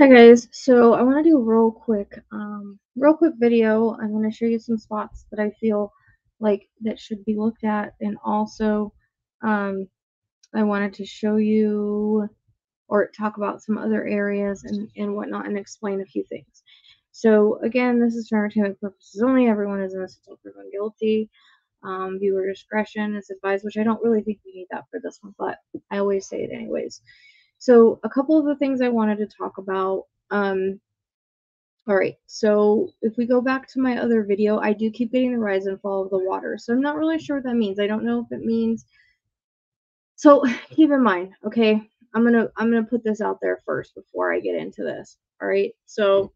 Hi guys, so I want to do a real quick video. I'm going to show you some spots that I feel like that should be looked at, and also um, I wanted to show you or talk about some other areas and whatnot, and explain a few things. So again, this is for entertainment purposes only. Everyone is innocent until proven guilty. Viewer discretion is advised, which I don't really think we need that for this one, but I always say it anyways. So a couple of the things I wanted to talk about. All right, so if we go back to my other video, I do keep getting the rise and fall of the water. So I'm not really sure what that means. I don't know if it means. So keep in mind, okay, I'm gonna put this out there first before I get into this. All right, so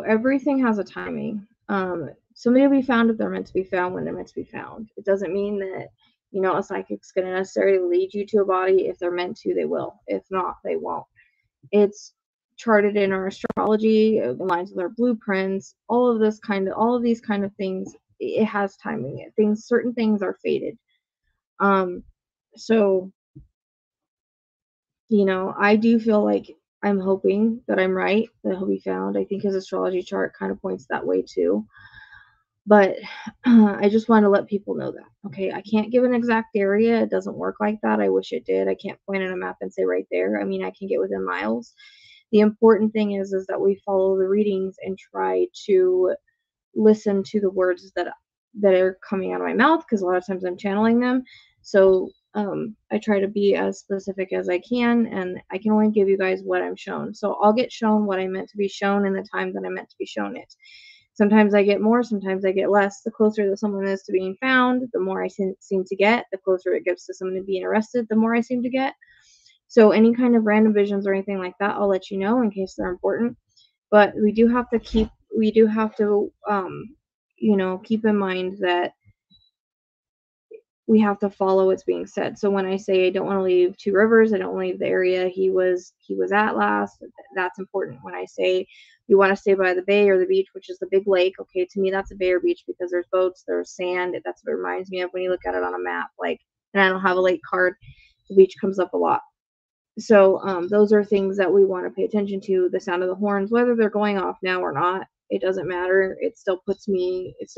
everything has a timing. Somebody will be found if they're meant to be found when they're meant to be found. It doesn't mean that a psychic's gonna necessarily lead you to a body. If they're meant to, they will. If not, they won't. It's charted in our astrology, the lines with our blueprints, all of these kind of things. It has timing. Certain things are fated. Um, so I do feel like I'm hoping that I'm right, that he'll be found. I think his astrology chart kind of points that way too. But I just want to let people know that. Okay, I can't give an exact area. It doesn't work like that. I wish it did. I can't point at a map and say right there. I mean, I can get within miles. The important thing is that we follow the readings and try to listen to the words that are coming out of my mouth, because a lot of times I'm channeling them. So I try to be as specific as I can, and I can only give you guys what I'm shown. So I'll get shown what I'm meant to be shown in the time that I'm meant to be shown it. Sometimes I get more, sometimes I get less. The closer that someone is to being found, the more I seem to get. The closer it gets to someone being arrested, the more I seem to get. So any kind of random visions or anything like that, I'll let you know in case they're important. But we do have to keep keep in mind that we have to follow what's being said. So when I say I don't want to leave Two Rivers, I don't leave the area he was at last. That's important. When I say we want to stay by the bay or the beach, which is the big lake, okay, to me that's a bay or beach because there's boats, there's sand. That's what it reminds me of when you look at it on a map. Like, and I don't have a lake card, the beach comes up a lot. So those are things that we want to pay attention to. The sound of the horns, whether they're going off now or not, it doesn't matter. It still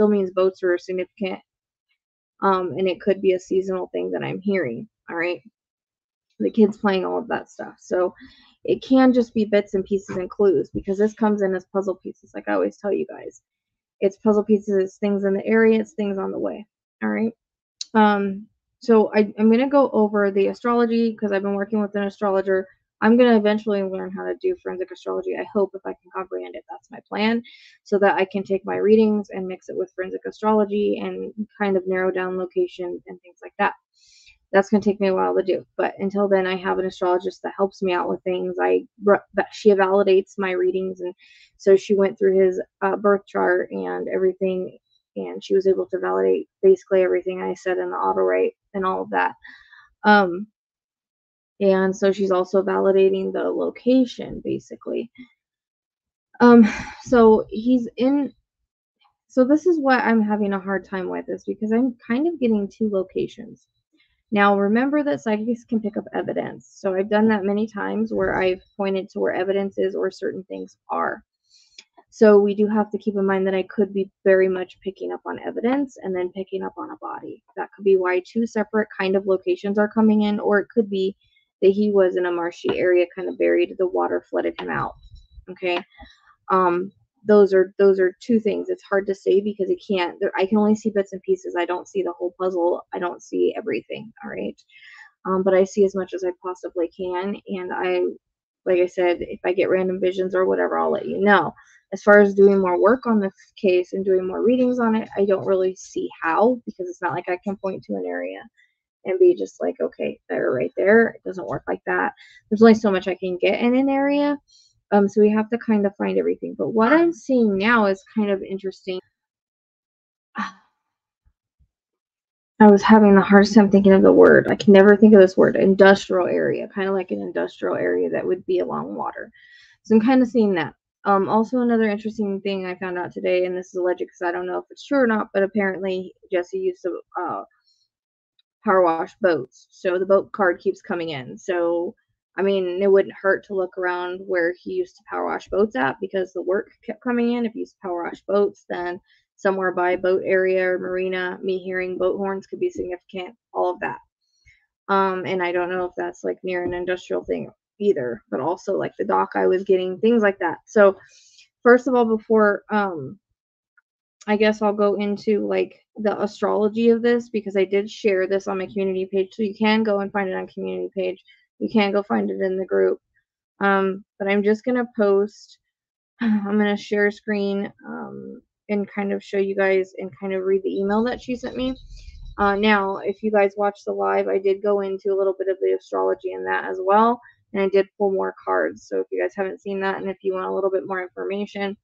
means boats are significant. And it could be a seasonal thing that I'm hearing. All right. The kids playing all of that stuff. So it can just be bits and pieces and clues, because this comes in as puzzle pieces. Like I always tell you guys, it's puzzle pieces, it's things in the area, it's things on the way. All right. So I'm going to go over the astrology because I've been working with an astrologer. I'm going to eventually learn how to do forensic astrology. I hope, if I can comprehend it, that's my plan, so that I can take my readings and mix it with forensic astrology and kind of narrow down location and things like that. That's going to take me a while to do. But until then, I have an astrologist that helps me out with things. She validates my readings. And so she went through his birth chart and everything, and she was able to validate basically everything I said in the Autowrite and all of that. And so she's also validating the location, basically. So he's in. So this is what I'm having a hard time with, is because I'm kind of getting two locations. Now, remember that psychics can pick up evidence. So I've done that many times where I've pointed to where evidence is or certain things are. So we do have to keep in mind that I could be very much picking up on evidence and then picking up on a body. That could be why two separate kind of locations are coming in, or it could be that he was in a marshy area, kind of buried, the water flooded him out. Okay. Those are two things. It's hard to say because I can only see bits and pieces. I don't see the whole puzzle. I don't see everything. All right. But I see as much as I possibly can. And like I said, if I get random visions or whatever, I'll let you know. As far as doing more work on the case and doing more readings on it, I don't really see how, because it's not like I can point to an area and be just like, okay, they're right there. It doesn't work like that. There's only so much I can get in an area. So we have to kind of find everything. But what I'm seeing now is kind of interesting. I was having the hardest time thinking of the word. I can never think of this word. Industrial area, kind of like an industrial area that would be along water. So I'm kind of seeing that. Also, another interesting thing I found out today, and this is alleged because I don't know if it's true or not, but apparently Jesse used to power wash boats. So the boat card keeps coming in. So I mean, it wouldn't hurt to look around where he used to power wash boats at, because the work kept coming in. If he used to power wash boats, then somewhere by a boat area or marina, me hearing boat horns could be significant, all of that. And I don't know if that's like near an industrial thing either, but also like the dock I was getting, things like that. So first of all, before I guess I'll go into like the astrology of this, because I did share this on my community page, so you can go and find it on community page. You can go find it in the group. But I'm just gonna post. I'm gonna share screen and kind of show you guys and kind of read the email that she sent me. Now, if you guys watch the live, I did go into a little bit of the astrology in that as well, and I did pull more cards. So if you guys haven't seen that, and if you want a little bit more information,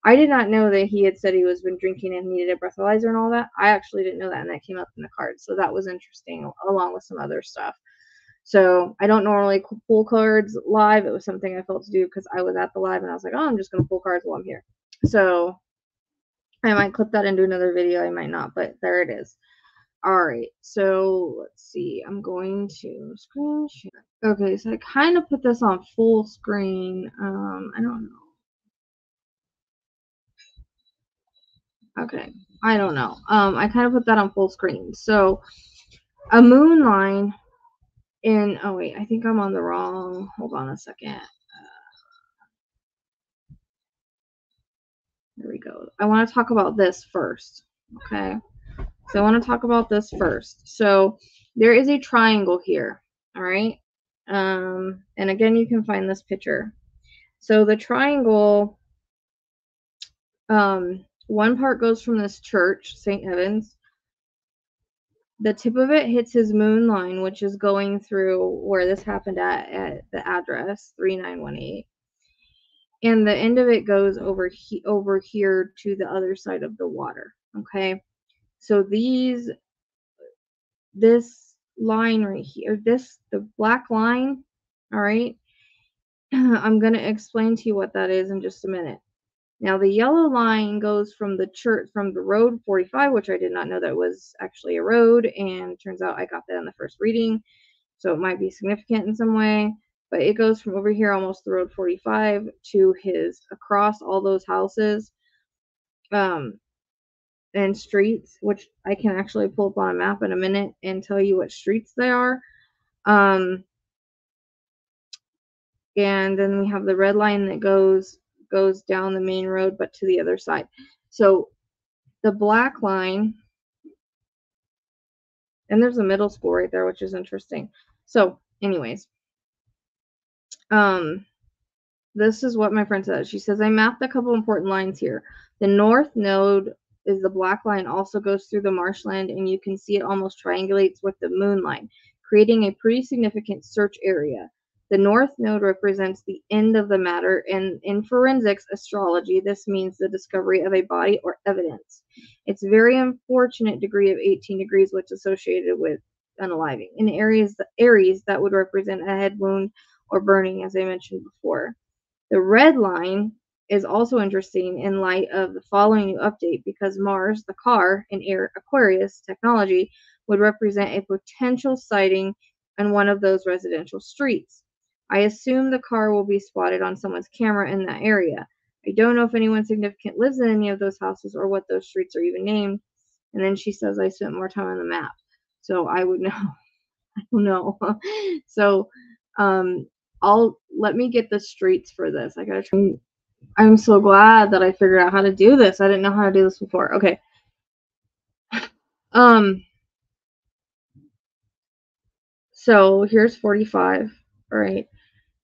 I did not know that he had said he was been drinking and needed a breathalyzer and all that. I actually didn't know that, and that came up in the cards. So that was interesting, along with some other stuff. So I don't normally pull cards live. It was something I felt to do because I was at the live, and I was like, oh, I'm just going to pull cards while I'm here. So I might clip that into another video. I might not, but there it is. All right, so let's see. I'm going to screen share. Okay, so I kind of put this on full screen. I don't know. Okay, I don't know. I kind of put that on full screen. So a moon line in, oh wait, I think I'm on the wrong, hold on a second. There we go. I want to talk about this first. Okay, so I want to talk about this first. So there is a triangle here. All right. And again, you can find this picture. So the triangle, one part goes from this church, St. Evan's. The tip of it hits his moon line, which is going through where this happened at the address 3918. And the end of it goes over here to the other side of the water. Okay. So this line right here, the black line, all right, I'm going to explain to you what that is in just a minute. Now, the yellow line goes from the church, from the road 45, which I did not know that was actually a road, and turns out I got that in the first reading, so it might be significant in some way, but it goes from over here, almost the road 45, to across all those houses, and streets, which I can actually pull up on a map in a minute and tell you what streets they are. And then we have the red line that goes down the main road, but to the other side. So the black line, and there's a middle school right there, which is interesting. So anyways, this is what my friend says. She says, I mapped a couple important lines here. The north node is the black line, also goes through the marshland, and you can see it almost triangulates with the moon line, creating a pretty significant search area. The north node represents the end of the matter, and in forensics astrology, this means the discovery of a body or evidence. It's a very unfortunate degree of 18 degrees, which is associated with unaliving. In Aries, that would represent a head wound or burning, as I mentioned before. The red line is also interesting in light of the following new update, because Mars, the car, in Aquarius technology, would represent a potential sighting on one of those residential streets. I assume the car will be spotted on someone's camera in that area. I don't know if anyone significant lives in any of those houses or what those streets are even named. And then she says, I spent more time on the map, so I would know. I don't know. So, let me get the streets for this. I gotta try. I'm so glad that I figured out how to do this. I didn't know how to do this before. Okay. So here's 45. All right.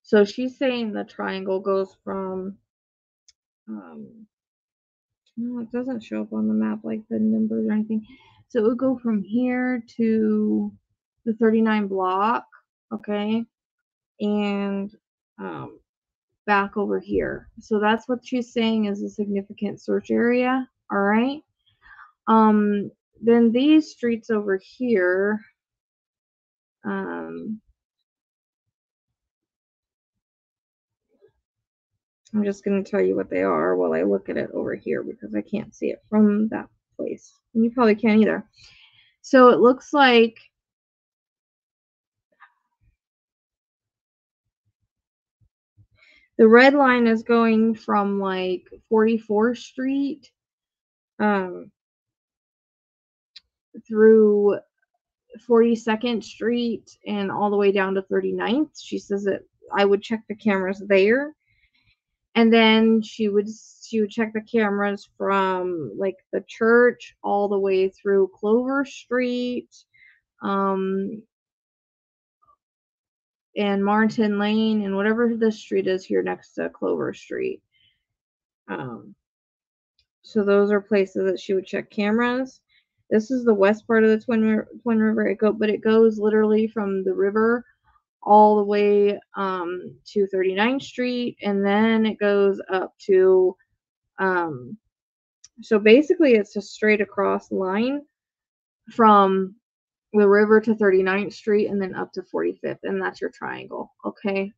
So she's saying the triangle goes from, no, it doesn't show up on the map like the numbers or anything. So it would go from here to the 39 block. Okay. And, back over here. So that's what she's saying is a significant search area. All right. Then these streets over here, I'm just going to tell you what they are while I look at it over here, because I can't see it from that place. And you probably can't either. So it looks like The red line is going from like 44th Street through 42nd Street and all the way down to 39th. She says that I would check the cameras there. And then she would check the cameras from like the church all the way through Clover Street, and Martin Lane, and whatever the street is here next to Clover Street. So those are places that she would check cameras. This is the west part of the Twin River. It goes literally from the river all the way to 39th Street, and then it goes up to so basically it's just straight across the line from the river to 39th Street and then up to 45th, and that's your triangle. Okay,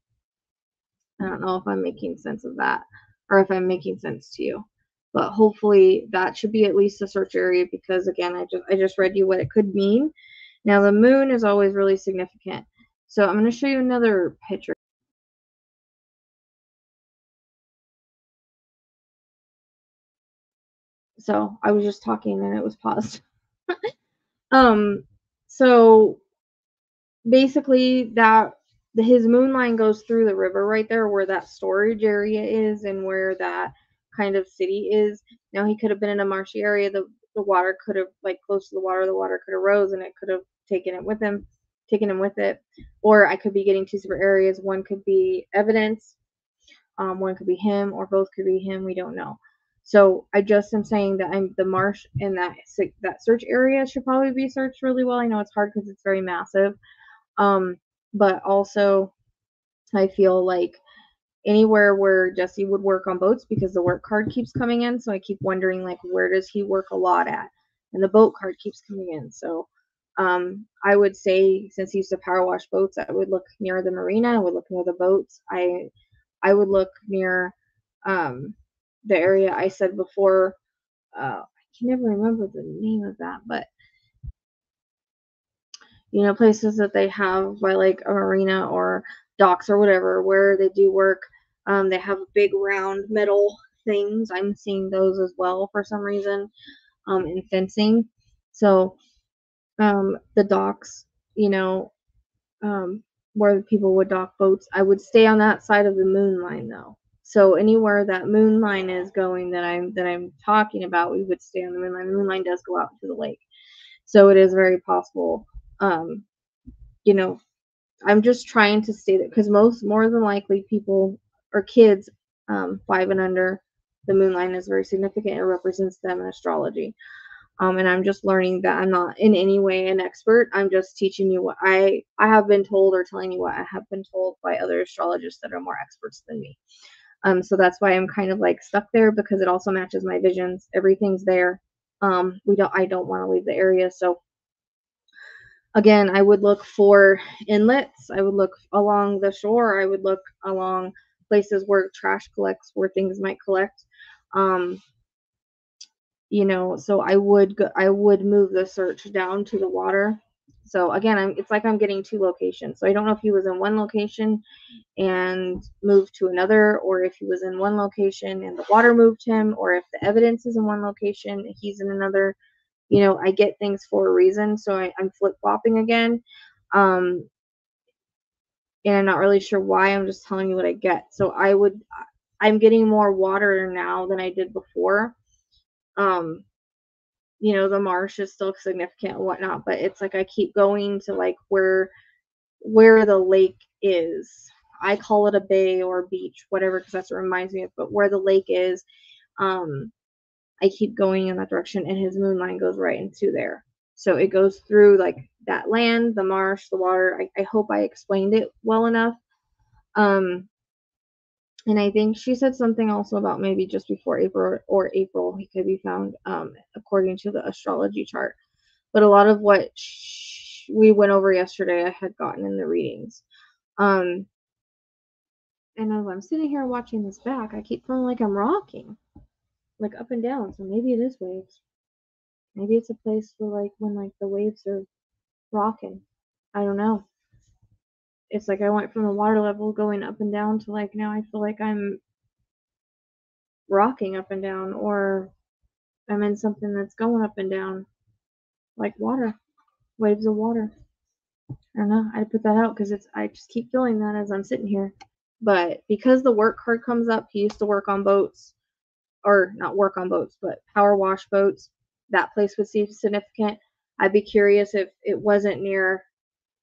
I don't know if I'm making sense of that or if I'm making sense to you, but hopefully that should be at least a search area, because again, I just read you what it could mean. Now the moon is always really significant, so I'm going to show you another picture. So I was just talking and it was paused. So basically his moon line goes through the river right there where that storage area is and where that kind of city is. Now he could have been in a marshy area. The water could have, like close to the water could have rose and it could have taken him with it. Or I could be getting two separate areas. One could be evidence, one could be him, or both could be him. We don't know. So I just am saying that the marsh and that search area should probably be searched really well. I know it's hard because it's very massive, but also I feel like anywhere where Jesse would work on boats, because the work card keeps coming in. So I keep wondering, like, where does he work a lot at? And the boat card keeps coming in. So I would say, since he used to power wash boats, I would look near the marina. I would look near the boats. I would look near the area I said before. I can never remember the name of that, but places that they have by like a marina or docks or whatever where they do work. They have big round metal things. I'm seeing those as well for some reason, in fencing. So the docks, where people would dock boats, I would stay on that side of the moon line though. So anywhere that moon line is going that I'm talking about, we would stay on the moon line. The moon line does go out to the lake, so it is very possible. I'm just trying to state it because more than likely people or kids 5 and under, the moon line is very significant. It represents them in astrology. And I'm just learning that I'm not in any way an expert. I'm just teaching you what I have been told, or telling you what I have been told by other astrologists that are more experts than me. So that's why I'm kind of like stuck there, because it also matches my visions. Everything's there. I don't want to leave the area. So again, I would look for inlets. I would look along the shore. I would look along places where trash collects, where things might collect. So I would move the search down to the water. So again, it's like I'm getting two locations. So I don't know if he was in one location and moved to another, or if he was in one location and the water moved him, or if the evidence is in one location and he's in another. I get things for a reason, so I'm flip-flopping again. And I'm not really sure why. I'm just telling you what I get. So I'm getting more water now than I did before. The marsh is still significant and whatnot, but it's like I keep going to like where the lake is. I call it a bay or beach, whatever, because that's what it reminds me of. But where the lake is, I keep going in that direction, and his moon line goes right into there. So it goes through like that land, the marsh, the water. I hope I explained it well enough. And I think she said something also about maybe just before April he could be found, according to the astrology chart. But a lot of what we went over yesterday, I had gotten in the readings. And as I'm sitting here watching this back, I keep feeling like I'm rocking, like up and down. So maybe it is waves. Maybe it's a place for like when like the waves are rocking. I don't know. it's like I went from the water level going up and down to like now I feel like I'm rocking up and down, or I'm in something that's going up and down like water, waves of water. I don't know. I put that out because I just keep feeling that as I'm sitting here. But because the work card comes up, he used to work on boats, or not work on boats, but power wash boats. That place would seem significant. I'd be curious if it wasn't near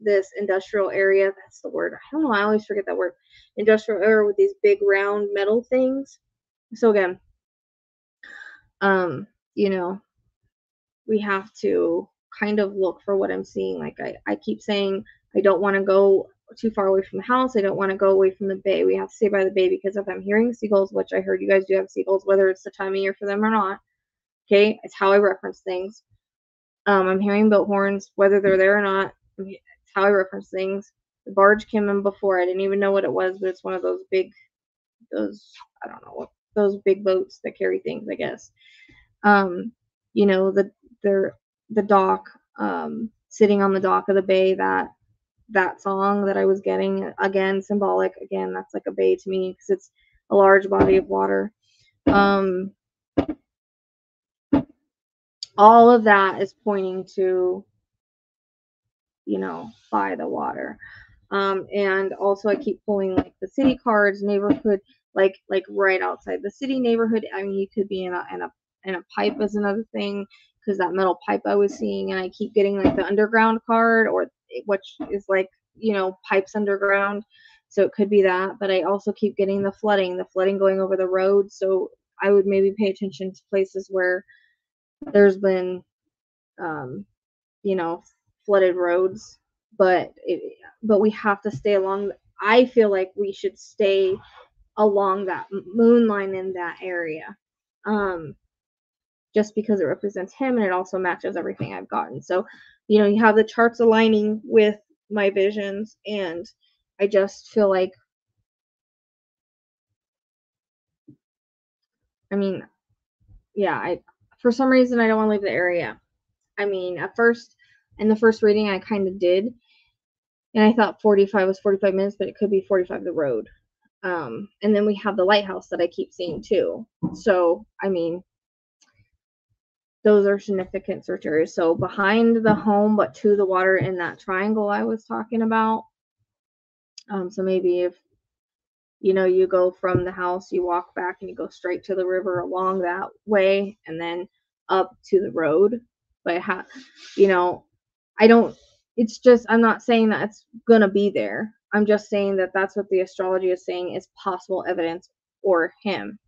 this industrial area. That's the word. I don't know. I always forget that word. Industrial area with these big round metal things. So again, you know, we have to kind of look for what I'm seeing. Like I keep saying, I don't want to go too far away from the house. I don't want to go away from the bay. We have to stay by the bay because if I'm hearing seagulls, which I heard you guys do have seagulls, whether it's the time of year for them or not, okay, it's how I reference things. I'm hearing boat horns, whether they're there or not. It's how I reference things. The barge came in before. I didn't even know what it was, but it's one of those big, I don't know what, those big boats that carry things, I guess. You know, the dock, sitting on the dock of the bay, that song that I was getting, again, symbolic, again, that's like a bay to me because it's a large body of water. All of that is pointing to, you know, by the water. And also I keep pulling like the city cards, neighborhood, like right outside the city neighborhood. I mean, you could be in a pipe is another thing, because that metal pipe I was seeing, and I keep getting like the underground card, or which is like, you know, pipes underground. So it could be that, but I also keep getting the flooding going over the road. So I would maybe pay attention to places where there's been, you know, flooded roads, but we have to stay along. I feel like we should stay along that moon line in that area, just because it represents him and it also matches everything I've gotten. So, you know, you have the charts aligning with my visions, and I just feel like, I mean, yeah, for some reason I don't want to leave the area. I mean, at first, in the first reading, I kind of did, and I thought 45 was 45 minutes, but it could be 45 the road. And then we have the lighthouse that I keep seeing too. So, I mean, those are significant search areas. So behind the home, but to the water in that triangle I was talking about. So maybe if, you know, you go from the house, you walk back and you go straight to the river along that way and then up to the road. But, you know, I don't, it's just, I'm not saying that it's going to be there. I'm just saying that that's what the astrology is saying is possible evidence, or him.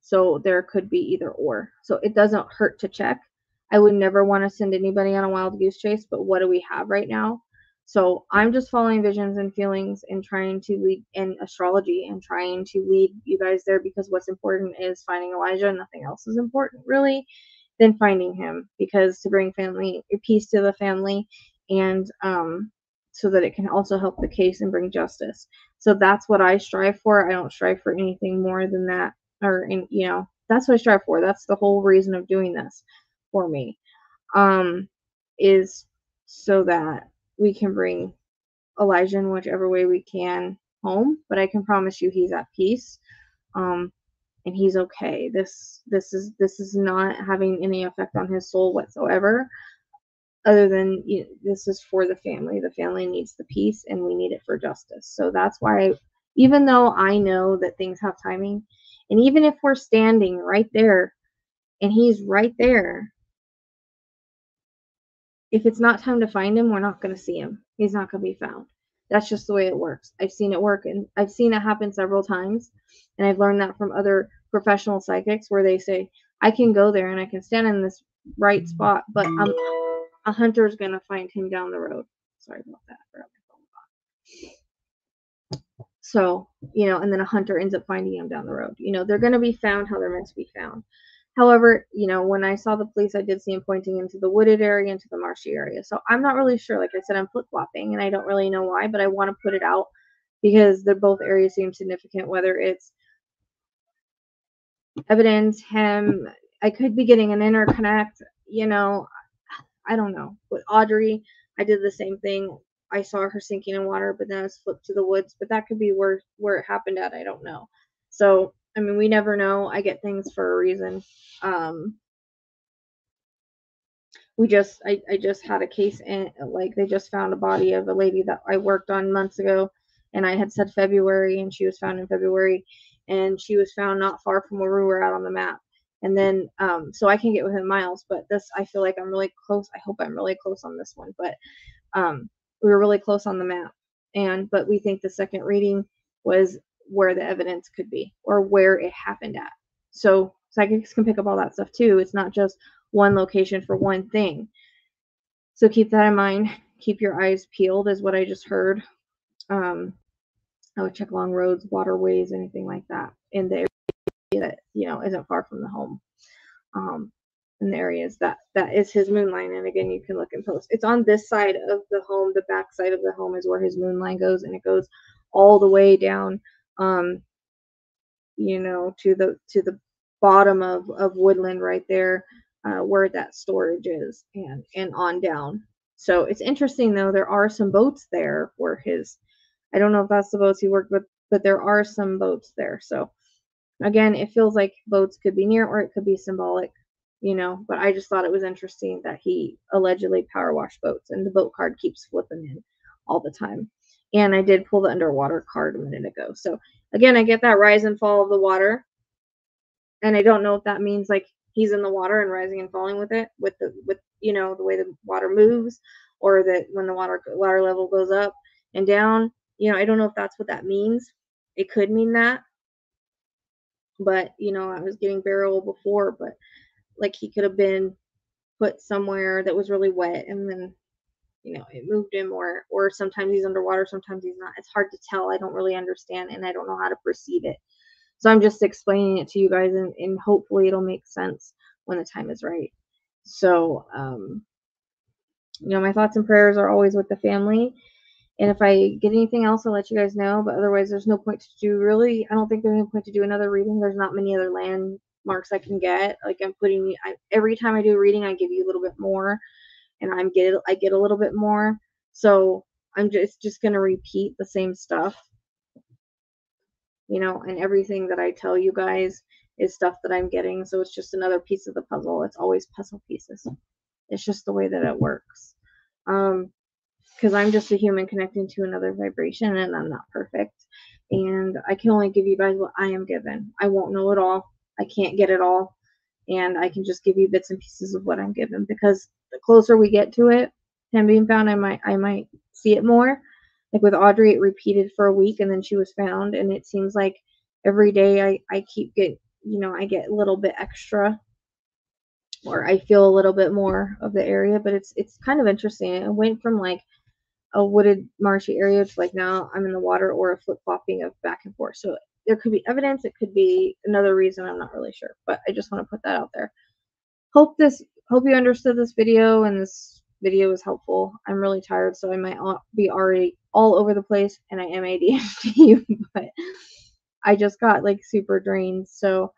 So there could be either or. So it doesn't hurt to check. I would never want to send anybody on a wild goose chase, but what do we have right now? So I'm just following visions and feelings and trying to lead in astrology and trying to lead you guys there, because what's important is finding Elijah. Nothing else is important really than finding him, because to bring family peace to the family, and so that it can also help the case and bring justice. So that's what I strive for. I don't strive for anything more than that, or you know, that's what I strive for. That's the whole reason of doing this for me, is so that we can bring Elijah in whichever way we can home. But I can promise you he's at peace, and he's okay. This is not having any effect on his soul whatsoever, other than, you know, this is for the family. The family needs the peace, and we need it for justice. So that's why, even though I know that things have timing, and even if we're standing right there and he's right there, if it's not time to find him, we're not going to see him. He's not going to be found. That's just the way it works. I've seen it work, and I've seen it happen several times, and I've learned that from other professional psychics, where they say, I can go there and I can stand in this right spot, but a hunter's going to find him down the road. Sorry about that. So, you know, and then a hunter ends up finding him down the road. You know, they're going to be found how they're meant to be found. However, you know, when I saw the police, I did see him pointing into the wooded area, into the marshy area. So I'm not really sure. Like I said, I'm flip-flopping, and I don't really know why, but I want to put it out because they're both areas seem significant, whether it's evidence, him. I could be getting an interconnect, you know, I don't know. With Audrey, I did the same thing. I saw her sinking in water, but then I was flipped to the woods. But that could be where it happened at. I don't know. So I mean, we never know. I get things for a reason. I just had a case, and like they just found a body of a lady that I worked on months ago, and I had said February, and she was found in February, and she was found not far from where we were at on the map. And then so I can get within miles, but this, I feel like I'm really close. I hope I'm really close on this one, but we were really close on the map, but we think the second reading was where the evidence could be, or where it happened at. So psychics can pick up all that stuff too. It's not just one location for one thing. So keep that in mind. Keep your eyes peeled, is what I just heard. I would check along roads, waterways, anything like that in the area that isn't far from the home. In the areas that is his moon line. And again, you can look and post. It's on this side of the home. The back side of the home is where his moon line goes, and it goes all the way down, to the bottom of woodland right there, where that storage is, and on down. So it's interesting though. There are some boats there where I don't know if that's the boats he worked with, but there are some boats there. So again, it feels like boats could be near, or it could be symbolic. But I just thought it was interesting that he allegedly power washed boats, and the boat card keeps flipping in all the time. And I did pull the underwater card a minute ago. So again, I get that rise and fall of the water, and I don't know if that means like he's in the water and rising and falling with it, with the way the water moves, or that when the water level goes up and down. I don't know if that's what that means. It could mean that, but I was getting burial before, but like he could have been put somewhere that was really wet, and then it moved him, or sometimes he's underwater, sometimes he's not. It's hard to tell. I don't really understand, and I don't know how to perceive it. So I'm just explaining it to you guys, and hopefully it'll make sense when the time is right. So my thoughts and prayers are always with the family, and if I get anything else, I'll let you guys know. But otherwise, there's no point to do, really. I don't think there's any point to do another reading. There's not many other landmarks I can get. Like every time I do a reading, I give you a little bit more, and I get a little bit more. So I'm just gonna repeat the same stuff, and everything that I tell you guys is stuff that I'm getting. So it's just another piece of the puzzle. It's always puzzle pieces. It's just the way that it works. Because I'm just a human connecting to another vibration, and I'm not perfect. And I can only give you guys what I am given. I won't know it all. I can't get it all. And I can just give you bits and pieces of what I'm given, because the closer we get to it, him being found, I might see it more. Like with Audrey, it repeated for a week, and then she was found. And it seems like every day I keep getting, I get a little bit extra, or I feel a little bit more of the area. But it's kind of interesting. It went from like a wooded, marshy area to like now I'm in the water, or a flip-flopping of back and forth. So there could be evidence. It could be another reason. I'm not really sure, but I just want to put that out there. Hope you understood this video, and this video was helpful. I'm really tired, so I might be already all over the place, and I am ADHD, but I just got like super drained. So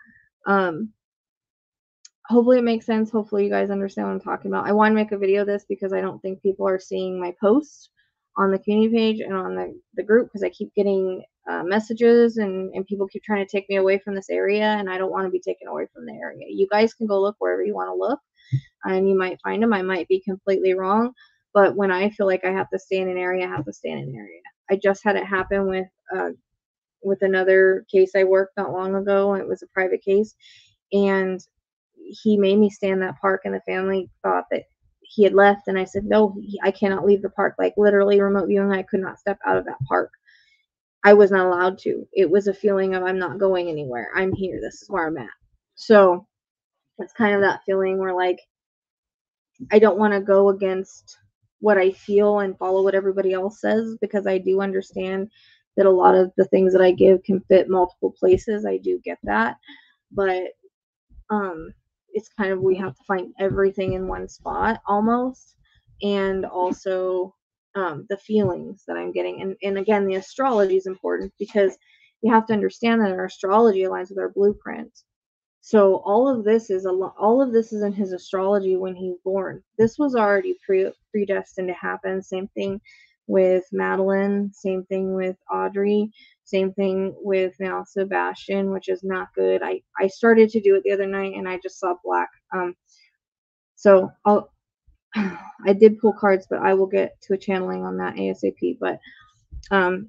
hopefully it makes sense. Hopefully you guys understand what I'm talking about. I want to make a video of this because I don't think people are seeing my posts on the community page and on the group, because I keep getting messages, and people keep trying to take me away from this area, and I don't want to be taken away from the area. You guys can go look wherever you want to look, and you might find them. I might be completely wrong, but when I feel like I have to stay in an area, I have to stay in an area. I just had it happen with another case I worked not long ago, and it was a private case, and he made me stay in that park, and the family thought that he had left, and I said, no, I cannot leave the park. Like literally remote viewing, I could not step out of that park. I was not allowed to. It was a feeling of I'm not going anywhere. I'm here. This is where I'm at. So it's kind of that feeling where like I don't want to go against what I feel and follow what everybody else says, because I do understand that a lot of the things that I give can fit multiple places. I do get that, but it's kind of, we have to find everything in one spot almost. And also the feelings that I'm getting, and again, the astrology is important, because you have to understand that our astrology aligns with our blueprint. So all of this is in his astrology when he's born. This was already predestined to happen. Same thing with Madeline, same thing with Audrey, same thing with now Sebastian, which is not good. I started to do it the other night and I just saw black. So I did pull cards, but I will get to a channeling on that ASAP. But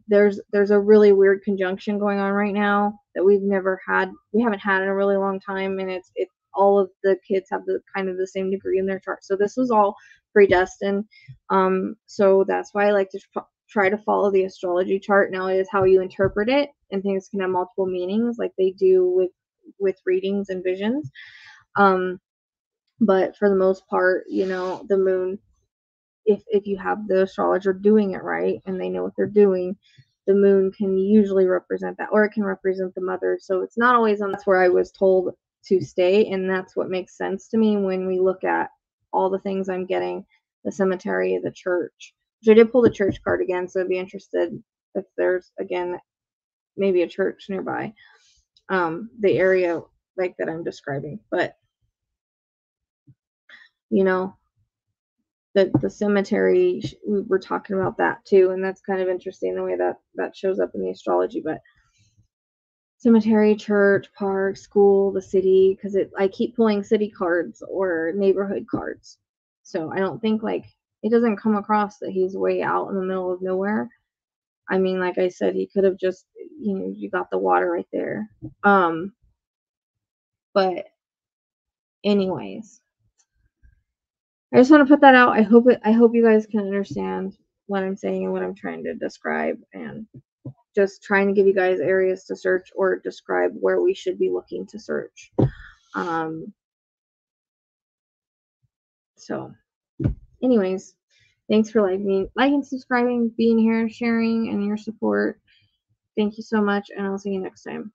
there's a really weird conjunction going on right now that we haven't had in a really long time, and it's all of the kids have the kind of the same degree in their chart. So this was all predestined. So that's why I like to try to follow the astrology chart. Now it is how you interpret it, and things can have multiple meanings like they do with readings and visions. But for the most part, the moon, if you have the astrologer doing it right and they know what they're doing, the moon can usually represent that, or it can represent the mother. So it's not always that's where I was told to stay, and that's what makes sense to me when we look at all the things I'm getting: the cemetery, the church, which I did pull the church card again, so I'd be interested if there's, again, maybe a church nearby the area like that I'm describing. But the cemetery, we were talking about that too, and that's kind of interesting the way that shows up in the astrology. But cemetery, church, park, school, the city, because I keep pulling city cards or neighborhood cards, so I don't think it doesn't come across that he's way out in the middle of nowhere. I mean, like I said, he could have just, you got the water right there. But anyways, I just want to put that out. I hope you guys can understand what I'm saying and what I'm trying to describe, and just trying to give you guys areas to search or describe where we should be looking to search. So anyways, thanks for liking, subscribing, being here, sharing, and your support. Thank you so much, and I'll see you next time.